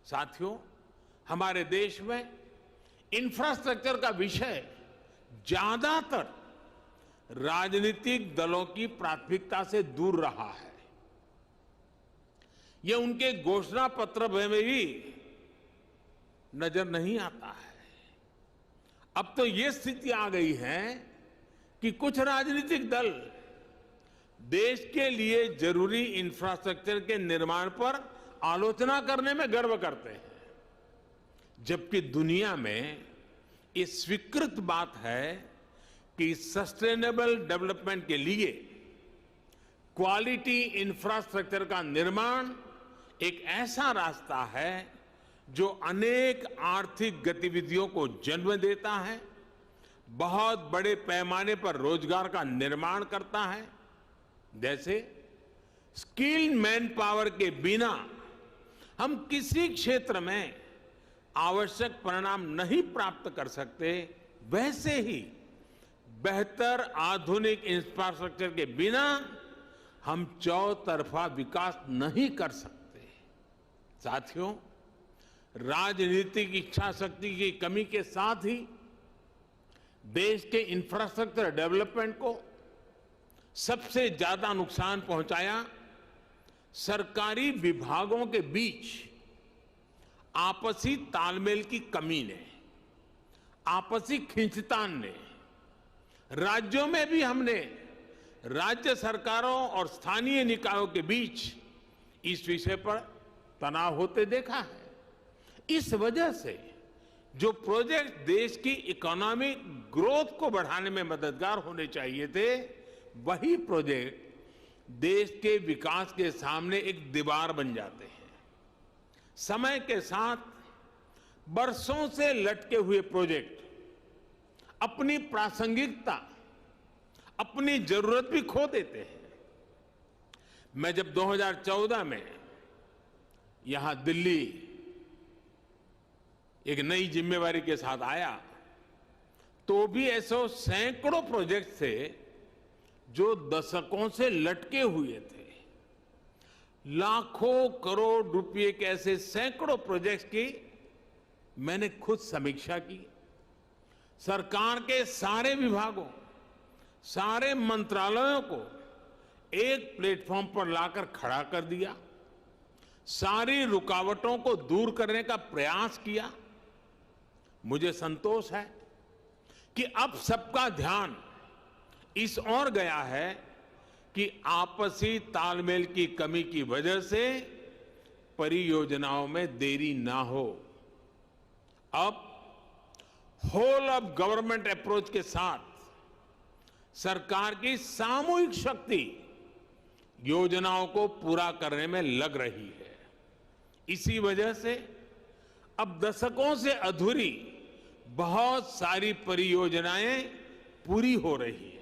साथियों, हमारे देश में इंफ्रास्ट्रक्चर का विषय ज्यादातर राजनीतिक दलों की प्राथमिकता से दूर रहा है। यह उनके घोषणा पत्र में भी नजर नहीं आता है। अब तो यह स्थिति आ गई है कि कुछ राजनीतिक दल देश के लिए जरूरी इंफ्रास्ट्रक्चर के निर्माण पर आलोचना करने में गर्व करते हैं, जबकि दुनिया में ये स्वीकृत बात है कि सस्टेनेबल डेवलपमेंट के लिए क्वालिटी इंफ्रास्ट्रक्चर का निर्माण एक ऐसा रास्ता है जो अनेक आर्थिक गतिविधियों को जन्म देता है, बहुत बड़े पैमाने पर रोजगार का निर्माण करता है। जैसे स्किल्ड मैन पावर के बिना हम किसी क्षेत्र में आवश्यक परिणाम नहीं प्राप्त कर सकते, वैसे ही बेहतर आधुनिक इंफ्रास्ट्रक्चर के बिना हम चौतरफा विकास नहीं कर सकते। साथियों, राजनीतिक इच्छा शक्ति की कमी के साथ ही देश के इंफ्रास्ट्रक्चर डेवलपमेंट को सबसे ज्यादा नुकसान पहुंचाया सरकारी विभागों के बीच आपसी तालमेल की कमी ने, आपसी खींचतान ने। राज्यों में भी हमने राज्य सरकारों और स्थानीय निकायों के बीच इस विषय पर तनाव होते देखा है। इस वजह से जो प्रोजेक्ट देश की इकोनॉमिक ग्रोथ को बढ़ाने में मददगार होने चाहिए थे, वही प्रोजेक्ट देश के विकास के सामने एक दीवार बन जाते हैं। समय के साथ बरसों से लटके हुए प्रोजेक्ट अपनी प्रासंगिकता, अपनी जरूरत भी खो देते हैं। मैं जब 2014 में यहां दिल्ली एक नई जिम्मेवारी के साथ आया, तो भी ऐसे सैकड़ों प्रोजेक्ट थे जो दशकों से लटके हुए थे। लाखों करोड़ रुपए के ऐसे सैकड़ों प्रोजेक्ट्स की मैंने खुद समीक्षा की। सरकार के सारे विभागों, सारे मंत्रालयों को एक प्लेटफॉर्म पर लाकर खड़ा कर दिया, सारी रुकावटों को दूर करने का प्रयास किया। मुझे संतोष है कि अब सबका ध्यान इस ओर गया है कि आपसी तालमेल की कमी की वजह से परियोजनाओं में देरी ना हो। अब होल ऑफ गवर्नमेंट अप्रोच के साथ सरकार की सामूहिक शक्ति योजनाओं को पूरा करने में लग रही है। इसी वजह से अब दशकों से अधूरी बहुत सारी परियोजनाएं पूरी हो रही हैं।